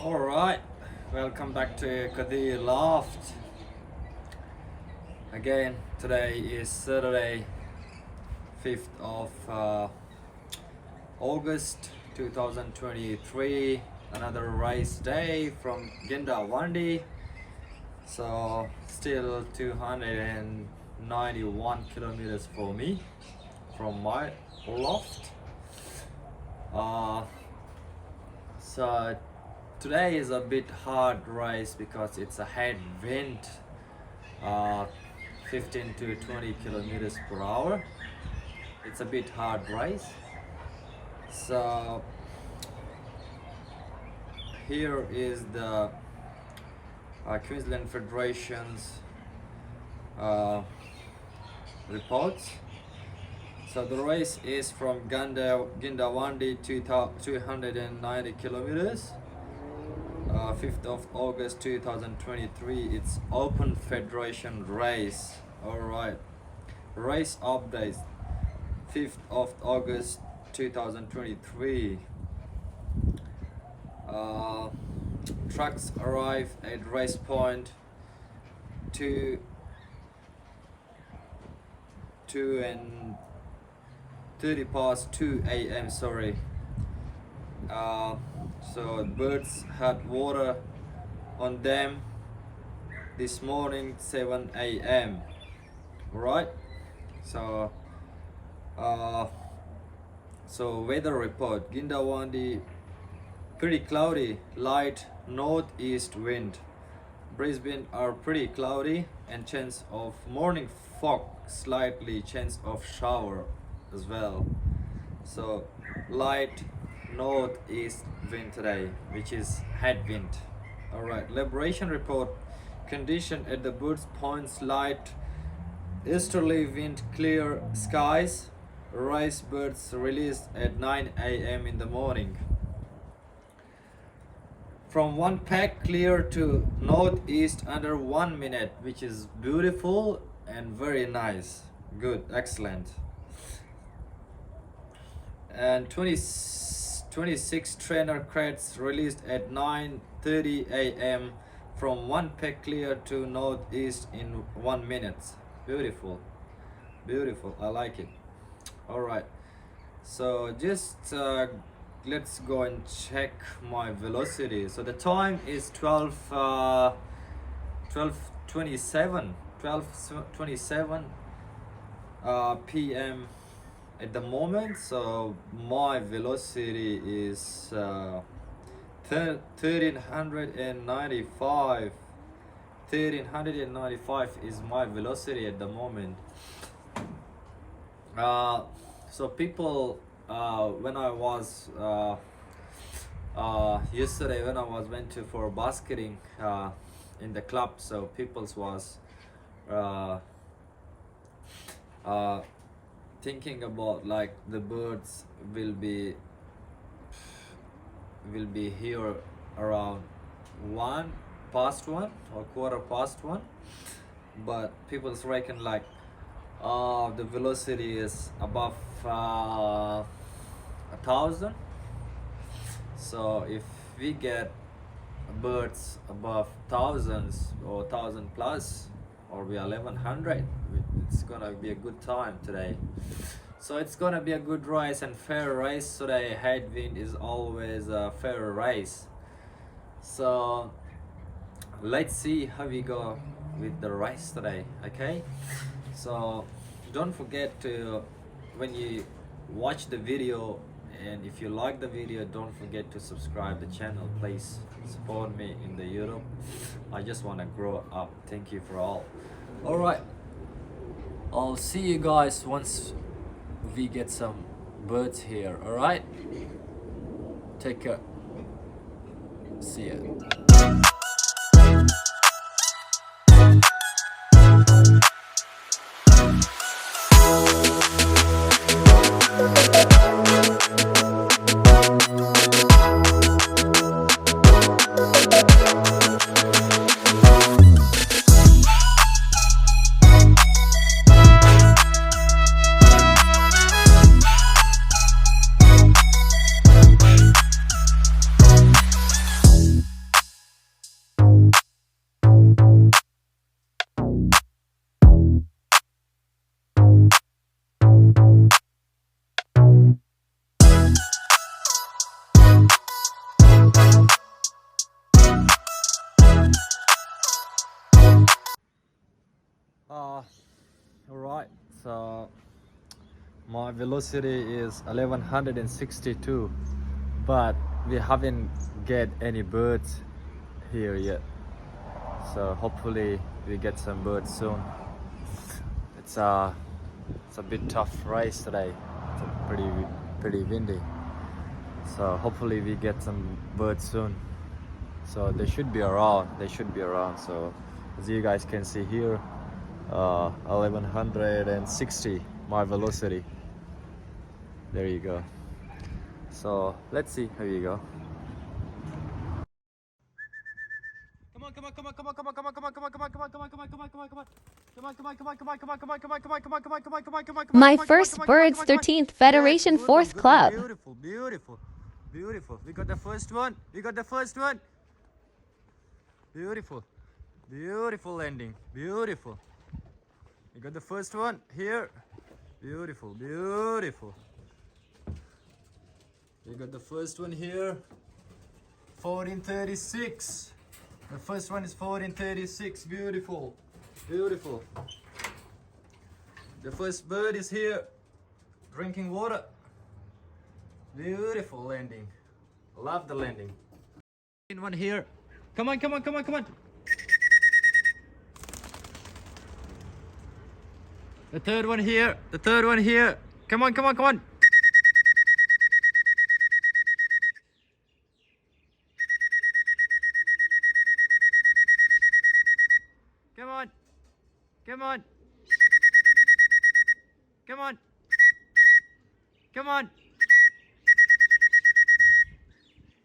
Alright, welcome back to Kadi Loft. Again, today is Saturday, 5th of August 2023. Another race day from Goondiwindi. So, still 291 kilometers for me from my loft. So today is a bit hard race because it's a headwind, 15 to 20 kilometers per hour. It's a bit hard race. So here is the Queensland Federation's reports. So the race is from Goondiwindi to 290 kilometers. 5th of August 2023. It's Open Federation race. Alright. Race updates. 5th of August 2023. Trucks arrive at race point 2 and 30 past 2 a.m. Sorry. So birds had water on them this morning 7 a.m. Right. So weather report: Goondiwindi pretty cloudy, light northeast wind. Brisbane are pretty cloudy and chance of morning fog, slightly chance of shower as well. So light northeast wind today, which is headwind. Alright, liberation report: condition at the birds points, light easterly wind, clear skies. Rice birds released at 9 a.m. in the morning. From one pack clear to northeast under 1 minute, which is beautiful and very nice. Good, excellent. And 26 trainer crates released at 9:30 a.m. from one pack clear to northeast in 1 minute. Beautiful, beautiful. I like it. All right. So just let's go and check my velocity. So the time is 12:27 p.m. at the moment. So my velocity is 1395. 1395 is my velocity at the moment. So people, when I was yesterday when I went to for basketing in the club, so people's was thinking about like the birds will be here around 1 past 1 or quarter past 1, but people's reckon like the velocity is above 1,000. So if we get birds above thousands or 1,000 plus, or we are 1,100, it's gonna be a good time today. So it's gonna be a good race and fair race today. Headwind is always a fair race. So let's see how we go with the race today. Okay, so don't forget to, when you watch the video, and if you like the video, don't forget to subscribe the channel. Please support me in the YouTube. I just want to grow up. Thank you for all. All right, I'll see you guys once we get some birds here. All right, take care. See ya. My velocity is 1162, but we haven't get any birds here yet. So hopefully we get some birds soon. It's a bit tough race today. It's a pretty windy. So hopefully we get some birds soon. So they should be around. So as you guys can see here, 1160 my velocity. There you go. So let's see how you go. My first birds 13th Federation 4th Club. Beautiful. We got the first one. Beautiful landing. Beautiful. We got the first one here. Beautiful. We got the first one here. 1436. The first one is 1436. Beautiful. The first bird is here, drinking water. Beautiful landing. Love the landing. One here. Come on. The third one here. Come on.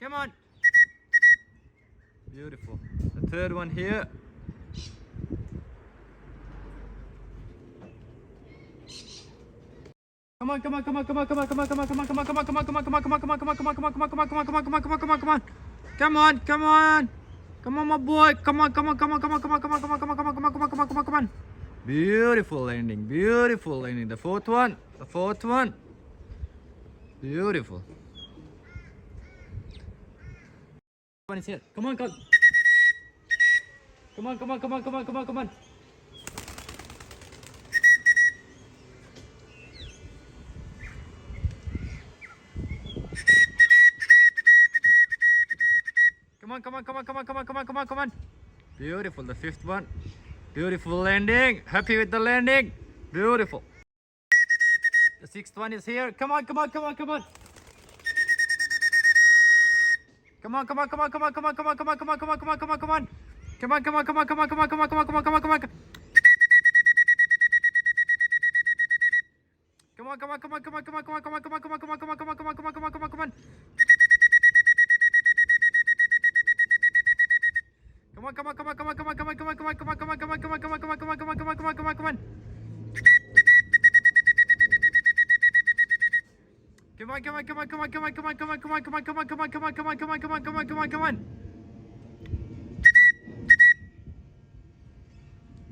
Come on. Beautiful. The third one here. Come on. Come on, my boy. Come on. Beautiful landing. The fourth one. Beautiful. One is here. Come on. Come on. Come on. Beautiful. The fifth one. Beautiful landing. Happy with the landing. Beautiful. The sixth one is here. Come on. Come on.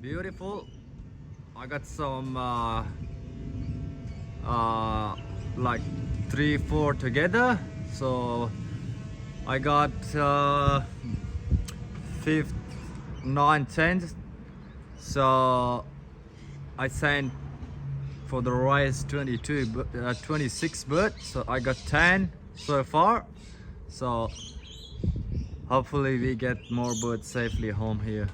Beautiful. I got some like 3-4 together, so I got 5th, 9th, 10th. So I sent for the race 26 birds, so I got 10 so far. So hopefully we get more birds safely home here.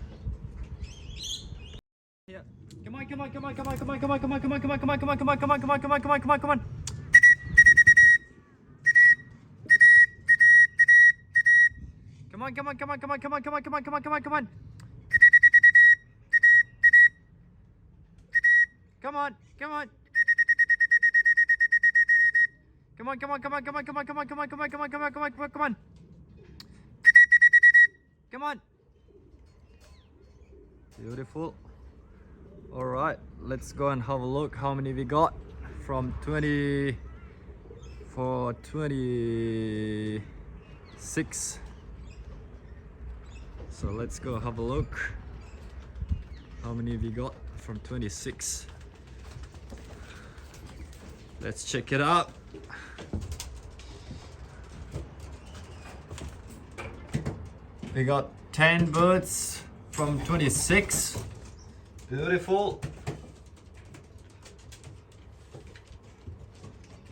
Come on. Beautiful. All right, let's go and have a look how many we got from 26. So let's go have a look how many we got from 26. Let's check it out. We got 10 birds from 26. Beautiful.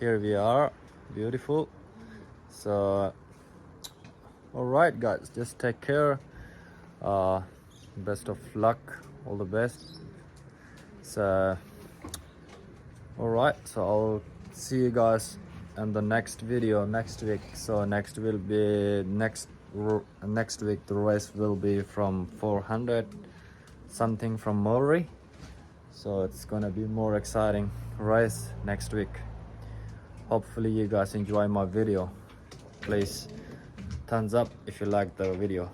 here we are. Beautiful. So all right guys, just take care. Best of luck, all the best. So all right, so I'll see you guys in the next video next week. So next week the race will be from 400 something from Murray. So it's gonna be more exciting race next week. Hopefully you guys enjoy my video. Please thumbs up if you like the video.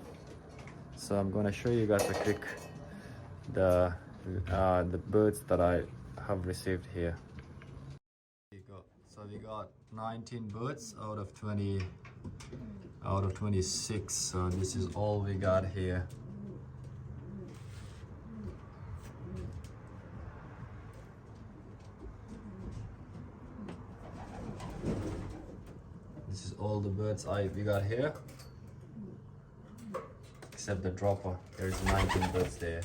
So I'm gonna show you guys a quick the birds that I have received here. So we got 19 birds out of 26. So this is all we got here. This is all the birds we got here, except the dropper. There's 19 birds there.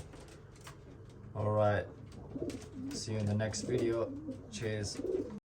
All right, see you in the next video. Cheers.